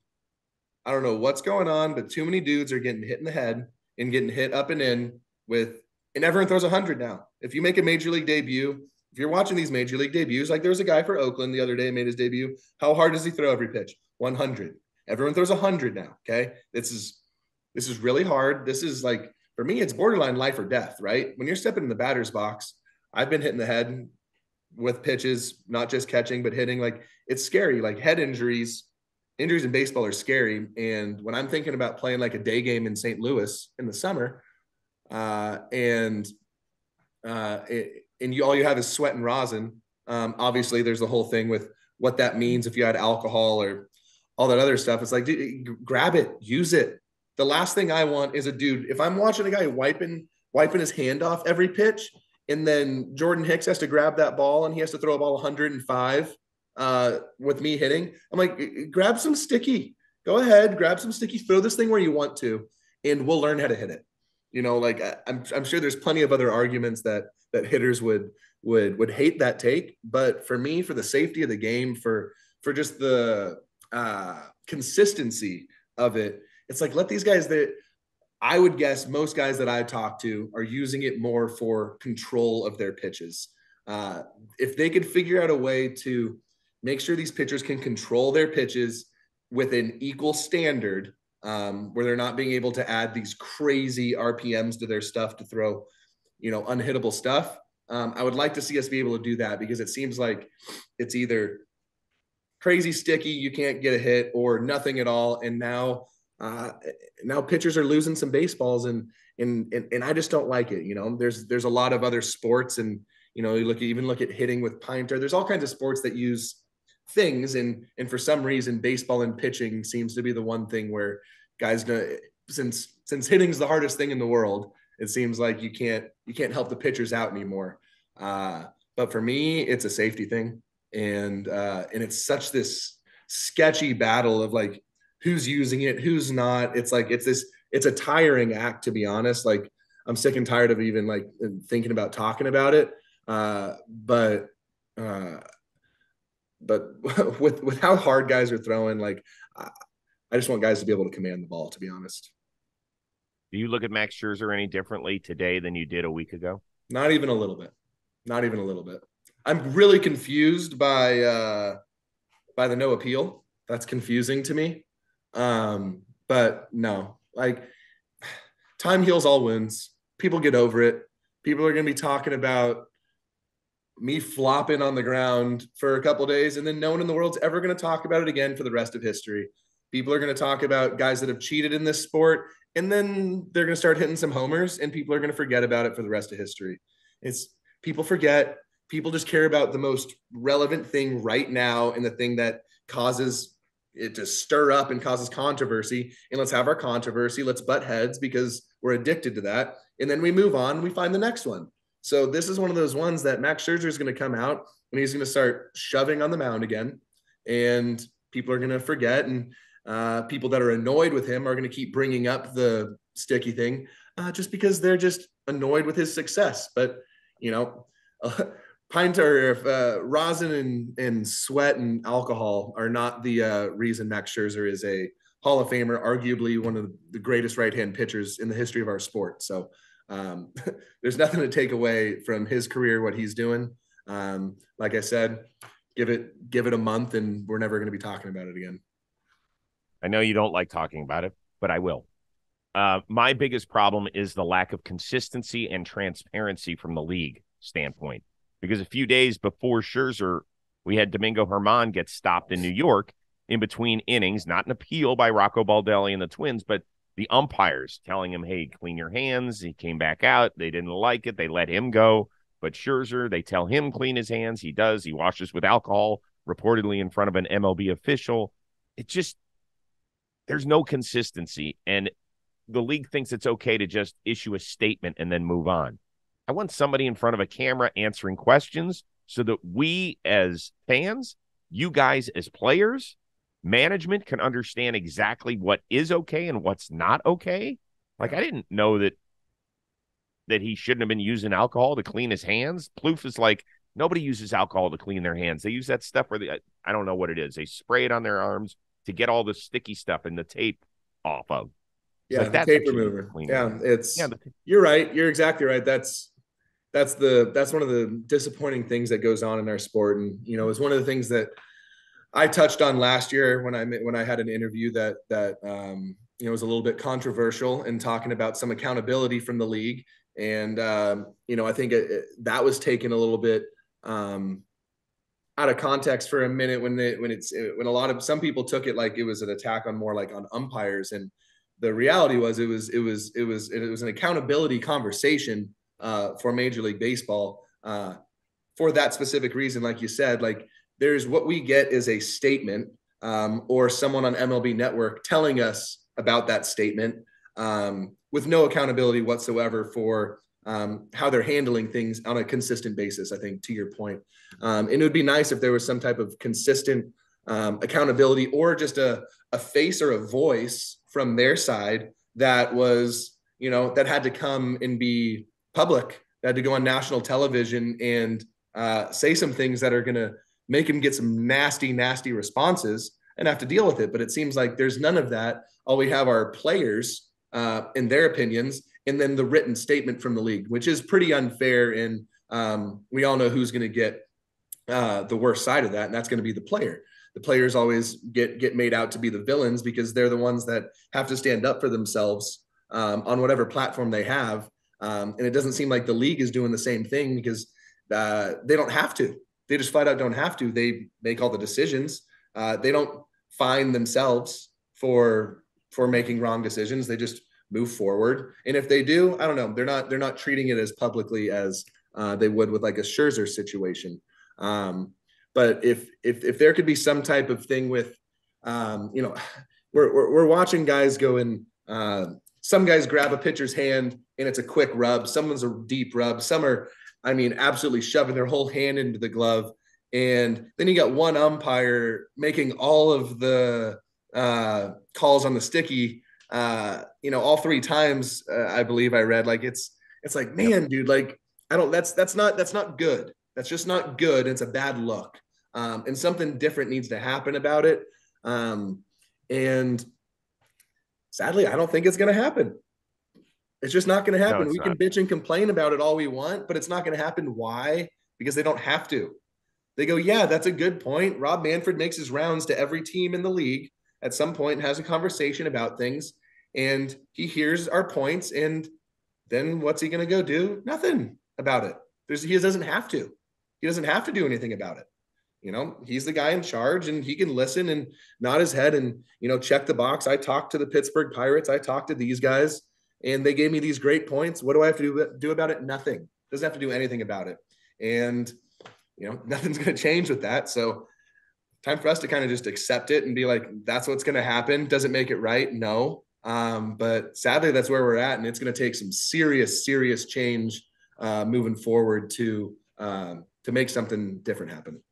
I don't know what's going on, but too many dudes are getting hit in the head and getting hit up and in and everyone throws 100 now. If you make a major league debut, if you're watching these major league debuts, like there was a guy for Oakland the other day made his debut. How hard does he throw every pitch? 100. Everyone throws 100 now. Okay. This is really hard. This is like, for me, it's borderline life or death, right? When you're stepping in the batter's box, I've been hit in the head with pitches, not just catching, but hitting. Like, it's scary. Like, head injuries injuries in baseball are scary. And when I'm thinking about playing like a day game in St. Louis in the summer, and all you have is sweat and rosin. Obviously, there's the whole thing with what that means if you had alcohol or all that other stuff. It's like, dude, grab it, use it. The last thing I want is a dude. If I'm watching a guy wiping his hand off every pitch, and then Jordan Hicks has to grab that ball and he has to throw a ball 105 with me hitting, I'm like, grab some sticky. Go ahead, grab some sticky. Throw this thing where you want to, and we'll learn how to hit it. Like I'm sure there's plenty of other arguments that hitters would hate that take, but for me, for the safety of the game, for just the consistency of it, it's like, let these guys that I would guess most guys that I talk to are using it more for control of their pitches. If they could figure out a way to make sure these pitchers can control their pitches with an equal standard, where they're not being able to add these crazy RPMs to their stuff to throw, unhittable stuff. I would like to see us be able to do that, because it seems like it's either crazy sticky, you can't get a hit, or nothing at all. And now pitchers are losing some baseballs, and I just don't like it. There's a lot of other sports, and you look at hitting with Pinter. There's all kinds of sports that use things, and for some reason baseball and pitching seems to be the one thing where guys know, since hitting's the hardest thing in the world, it seems like you can't help the pitchers out anymore. But for me, it's a safety thing, and it's such this sketchy battle of like who's using it, who's not. It's like it's a tiring act, to be honest. Like, I'm sick and tired of even like thinking about talking about it. But with how hard guys are throwing, like I just want guys to be able to command the ball, to be honest. Do you look at Max Scherzer any differently today than you did a week ago? Not even a little bit. Not even a little bit. I'm really confused by the no appeal. That's confusing to me. But no, like, time heals all wounds. People get over it. People are going to be talking about me flopping on the ground for a couple of days, and then no one in the world's ever going to talk about it again for the rest of history. People are going to talk about guys that have cheated in this sport, and then they're going to start hitting some homers, and people are going to forget about it for the rest of history. People forget. People just care about the most relevant thing right now, and the thing that causes it to stir up and causes controversy. And let's have our controversy. Let's butt heads because we're addicted to that. And then we move on and we find the next one. So this is one of those ones that Max Scherzer is going to come out and he's going to start shoving on the mound again. And people are going to forget. And people that are annoyed with him are going to keep bringing up the sticky thing just because they're just annoyed with his success. But, Pinter, rosin and sweat and alcohol are not the reason Max Scherzer is a Hall of Famer, arguably one of the greatest right-hand pitchers in the history of our sport. So there's nothing to take away from his career, what he's doing. Like I said, give it a month and we're never going to be talking about it again. I know you don't like talking about it, but I will. My biggest problem is the lack of consistency and transparency from the league standpoint. Because a few days before Scherzer, we had Domingo Germán get stopped in New York in between innings, not an appeal by Rocco Baldelli and the Twins, but the umpires telling him, hey, clean your hands. He came back out. They didn't like it. They let him go. But Scherzer, they tell him clean his hands. He does. He washes with alcohol, reportedly in front of an MLB official. There's no consistency. And the league thinks it's okay to just issue a statement and then move on. I want somebody in front of a camera answering questions so that we as fans, you guys as players, management can understand exactly what is okay and what's not okay. Like, I didn't know that he shouldn't have been using alcohol to clean his hands. Plouffe is like, nobody uses alcohol to clean their hands. They use that stuff where I don't know what it is. They spray it on their arms to get all the sticky stuff and the tape off of. Yeah, like, the tape remover. Yeah, you're right. You're exactly right. That's one of the disappointing things that goes on in our sport. And, it's one of the things that I touched on last year when I had an interview that was a little bit controversial in talking about some accountability from the league. And, I think that was taken a little bit out of context for a minute when some people took it like it was an attack on umpires, and the reality was it was an accountability conversation for Major League Baseball for that specific reason. Like you said, like there's what we get is a statement or someone on MLB Network telling us about that statement with no accountability whatsoever for how they're handling things on a consistent basis, I think, to your point. And it would be nice if there was some type of consistent accountability or just a face or a voice from their side that was, that had to come and be public, that had to go on national television and say some things that are going to make him get some nasty, nasty responses and have to deal with it. But it seems like there's none of that. All we have are players and their opinions, and then the written statement from the league, which is pretty unfair. And we all know who's going to get the worst side of that, and that's going to be the player. The players always get made out to be the villains because they're the ones that have to stand up for themselves on whatever platform they have. And it doesn't seem like the league is doing the same thing because they don't have to. They just flat out don't have to. They make all the decisions. They don't fine themselves for making wrong decisions. They just move forward. And if they do, I don't know. They're not treating it as publicly as they would with like a Scherzer situation. But if there could be some type of thing with, we're watching guys go in. Some guys grab a pitcher's hand and it's a quick rub. Someone's a deep rub. Some are, absolutely shoving their whole hand into the glove. And then you got one umpire making all of the calls on the sticky, all 3 times. I believe I read, like, it's like, man, dude, like, that's not good. That's just not good. It's a bad look. And something different needs to happen about it. And sadly, I don't think it's going to happen. It's just not going to happen. No, we can bitch and complain about it all we want, but it's not going to happen. Why? Because they don't have to. They go, yeah, that's a good point. Rob Manfred makes his rounds to every team in the league at some point and has a conversation about things. And he hears our points. And then what's he going to go do? Nothing about it. He doesn't have to. He doesn't have to do anything about it. He's the guy in charge and he can listen and nod his head and, check the box. I talked to the Pittsburgh Pirates. I talked to these guys and they gave me these great points. What do I have to do about it? Nothing. Doesn't have to do anything about it. And, nothing's going to change with that. So time for us to kind of just accept it and be like, that's what's going to happen. Does it make it right? No. But sadly, that's where we're at. And it's going to take some serious, serious change moving forward to make something different happen.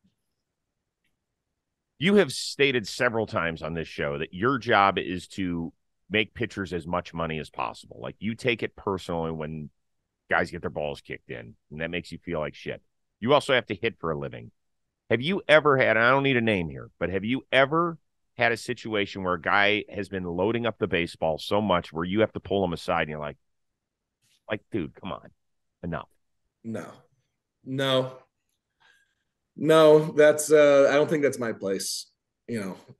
You have stated several times on this show that your job is to make pitchers as much money as possible. Like, you take it personally when guys get their balls kicked in, and that makes you feel like shit. You also have to hit for a living. Have you ever had, and I don't need a name here, but have you ever had a situation where a guy has been loading up the baseball so much where you have to pull him aside and you're like, dude, come on, enough? No, that's I don't think that's my place.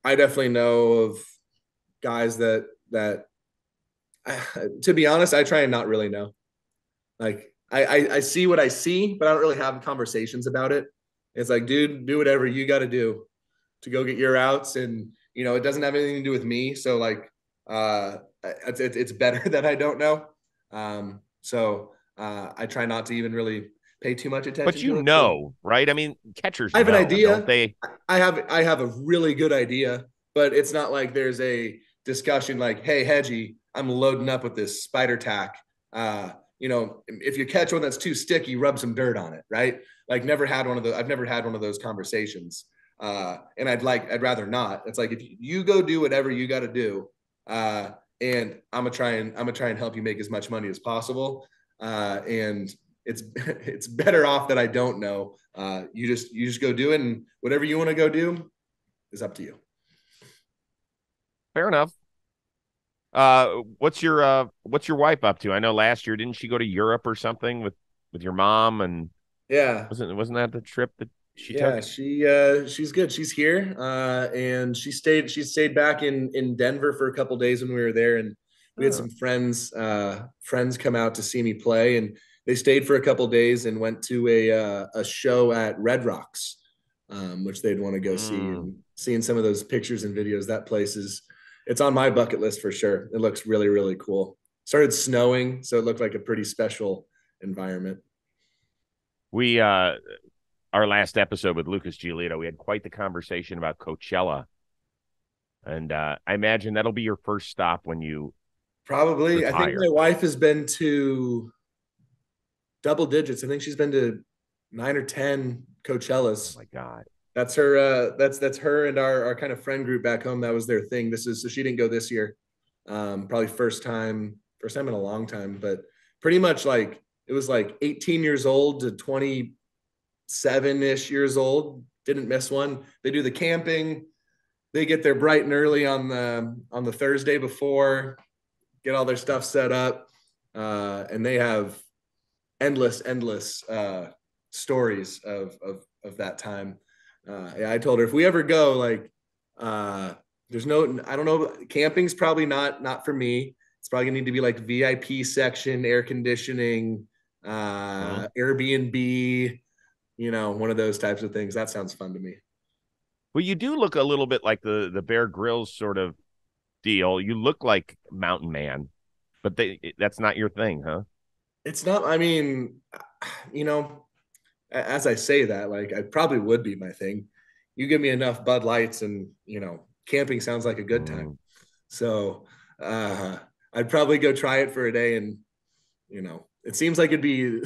I definitely know of guys that to be honest, I try and not really know. Like, I see what I see, but I don't really have conversations about it. It's like, dude, do whatever you got to do to go get your outs. And, it doesn't have anything to do with me. So like, it's better that I don't know. So I try not to even really pay too much attention. But right? I mean, catchers I have an idea. Don't they? I have a really good idea, but it's not like there's a discussion like, hey, Hedgie, I'm loading up with this spider tack. If you catch one that's too sticky, rub some dirt on it, right? Like, I've never had one of those conversations. And I'd rather not. It's like, if you go do whatever you got to do, and I'm gonna try and help you make as much money as possible. And it's better off that I don't know. You just go do it, and whatever you want to go do is up to you. Fair enough. What's your wife up to? I know last year, didn't she go to Europe or something with your mom? And yeah, wasn't that the trip that she took? She's good. She's here. And she stayed back in Denver for a couple of days when we were there, and we had some friends come out to see me play, and they stayed for a couple of days and went to a show at Red Rocks, which they'd want to go see. And seeing some of those pictures and videos, that place it's on my bucket list for sure. It looks really, really cool. Started snowing, so it looked like a pretty special environment. We our last episode with Lucas Giolito, we had quite the conversation about Coachella. And I imagine that'll be your first stop when you probably retire. I think my wife has been to double digits. I think she's been to 9 or 10 Coachellas. Oh my God. That's her that's her and our kind of friend group back home. That was their thing. So she didn't go this year. Probably first time in a long time, but pretty much like it was like 18 years old to 27-ish years old. Didn't miss one. They do the camping. They get there bright and early on the Thursday before, get all their stuff set up, and they have endless stories of that time. Yeah, I told her if we ever go, like, there's no, I don't know, camping's probably not for me. It's probably gonna need to be like VIP section, air conditioning, Airbnb, one of those types of things. That sounds fun to me. Well, you do look a little bit like the Bear Grylls sort of deal. You look like Mountain Man, but that's not your thing, huh? It's not. I mean, as I say that, like, I probably would be my thing. You give me enough Bud Lights and, camping sounds like a good time. So I'd probably go try it for a day. And, it seems like it'd be,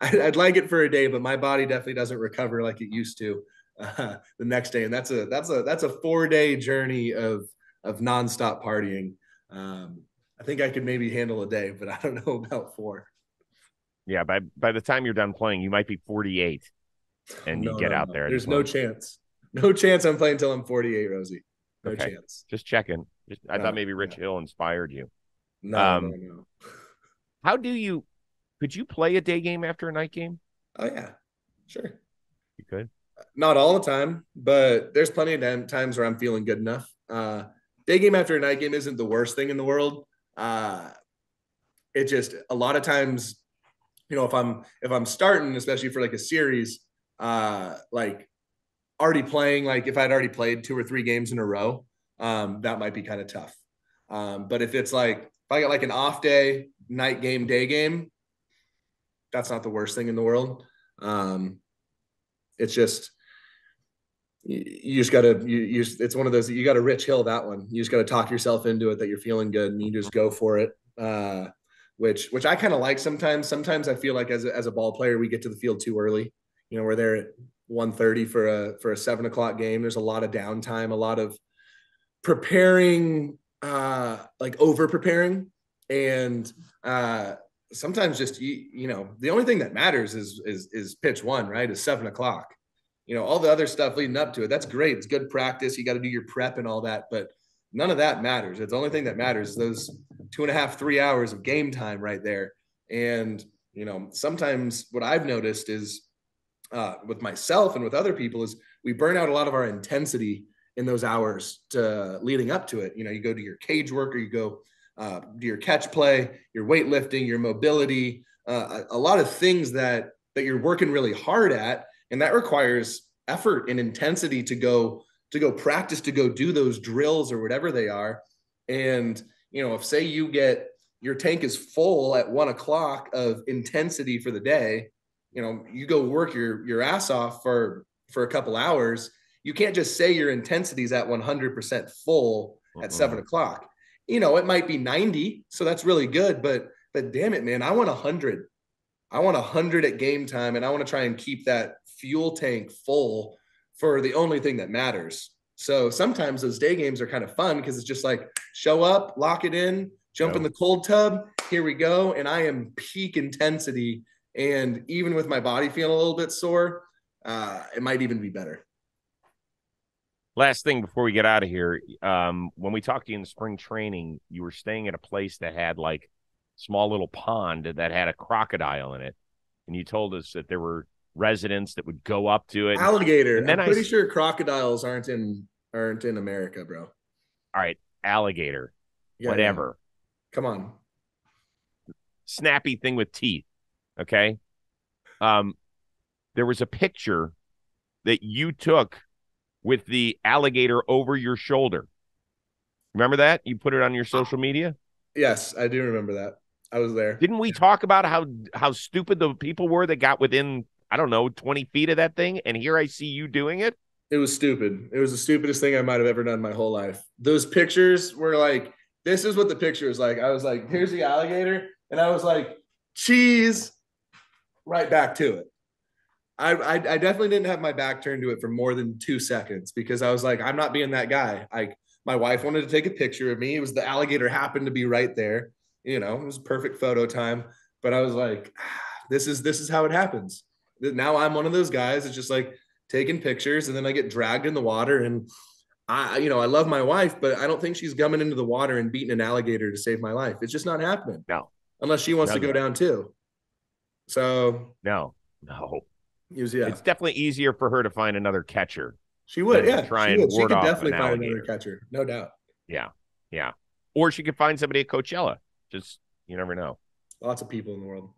I'd like it for a day, but my body definitely doesn't recover like it used to the next day. And that's a 4-day journey of nonstop partying. I think I could maybe handle a day, but I don't know about 4. Yeah, by the time you're done playing, you might be 48, and you get out there. There's no chance. No chance I'm playing until I'm 48, Rosie. No chance. Just checking. I thought maybe Rich Hill inspired you. No. Could you play a day game after a night game? Oh, yeah. Sure. You could? Not all the time, but there's plenty of times where I'm feeling good enough. Day game after a night game isn't the worst thing in the world. It just, a lot of times, if I'm starting, especially for like a series, like already playing, like if I'd already played 2 or 3 games in a row, that might be kind of tough. But if it's like, if I got like an off day, night game, day game, that's not the worst thing in the world. It's just, you just gotta, it's one of those, you got to Rich Hill that one. You just got to talk yourself into it that you're feeling good and you just go for it. Which I kind of like sometimes. Sometimes I feel like as a ball player, we get to the field too early. We're there at 1:30 for a 7 o'clock game. There's a lot of downtime, a lot of preparing, like over preparing. And sometimes just, the only thing that matters is pitch 1, right? Is 7 o'clock. All the other stuff leading up to it, that's great. It's good practice. You got to do your prep and all that, but none of that matters. It's the only thing that matters is those 2.5, 3 hours of game time right there. And, sometimes what I've noticed is with myself and with other people is we burn out a lot of our intensity in those hours leading up to it. You go to your cage work or you go do your catch play, your weightlifting, your mobility, a lot of things that you're working really hard at. And that requires effort and intensity to go practice, to go do those drills or whatever they are. And, if say you get your tank is full at 1 o'clock of intensity for the day, you go work your ass off for a couple hours. You can't just say your intensity is at 100% full at 7 o'clock. It might be 90. So that's really good, but damn it, man, I want 100. I want 100 at game time. And I want to try and keep that fuel tank full for the only thing that matters. So sometimes those day games are kind of fun because it's just like show up, lock it in, jump in the cold tub. Here we go. And I am peak intensity. And even with my body feeling a little bit sore, it might even be better. Last thing before we get out of here. When we talked to you in the spring training, you were staying at a place that had like small little pond that had a crocodile in it. And you told us that there were residents that would go up to it. Alligator. And then I'm pretty sure crocodiles aren't in America, bro. All right. Alligator. Yeah, whatever. Yeah. Come on. Snappy thing with teeth. Okay. There was a picture that you took with the alligator over your shoulder. Remember that? You put it on your social media? Yes, I do remember that. I was there. Didn't we talk about how stupid the people were that got within, I don't know, 20 feet of that thing? And here I see you doing it. It was stupid. It was the stupidest thing I might have ever done my whole life. Those pictures were like, this is what the picture is like. I was like, here's the alligator. And I was like, cheese, right back to it. I definitely didn't have my back turned to it for more than 2 seconds because I was like, I'm not being that guy. My wife wanted to take a picture of me. It was the alligator happened to be right there. You know, it was perfect photo time. But I was like, this is how it happens. Now I'm one of those guys that's just like taking pictures, and then I get dragged in the water. And I love my wife, but I don't think she's gumming into the water and beating an alligator to save my life. It's just not happening. No. Unless she wants to go down too. So no. It's definitely easier for her to find another catcher. She would, yeah. Try and she ward could off definitely an find alligator. another catcher, no doubt. Yeah. Or she could find somebody at Coachella. Just, you never know. Lots of people in the world.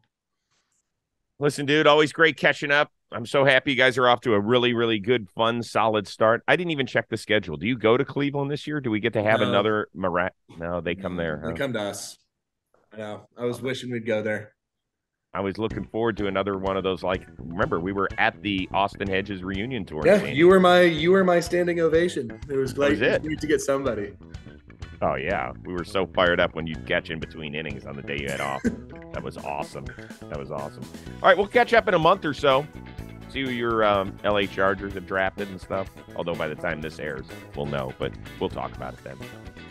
Listen, dude, always great catching up. I'm so happy you guys are off to a really, really good, fun, solid start. I didn't even check the schedule. Do you go to Cleveland this year? Do we get to have another No, they come there. They come to us. I know. I was wishing we'd go there. I was looking forward to another one of those. Like, remember, we were at the Austin Hedges reunion tour. Yeah, you were my standing ovation. It was great to get somebody. Oh, yeah. We were so fired up when you'd catch in between innings on the day you had off. That was awesome. All right, we'll catch up in a month or so. See who your LA Chargers have drafted and stuff. Although by the time this airs, we'll know. But we'll talk about it then.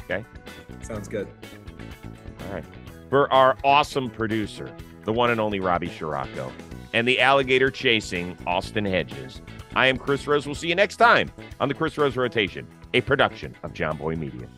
Okay? Sounds good. All right. For our awesome producer, the one and only Robbie Scirocco, and the alligator chasing Austin Hedges, I am Chris Rose. We'll see you next time on the Chris Rose Rotation, a production of John Boy Media.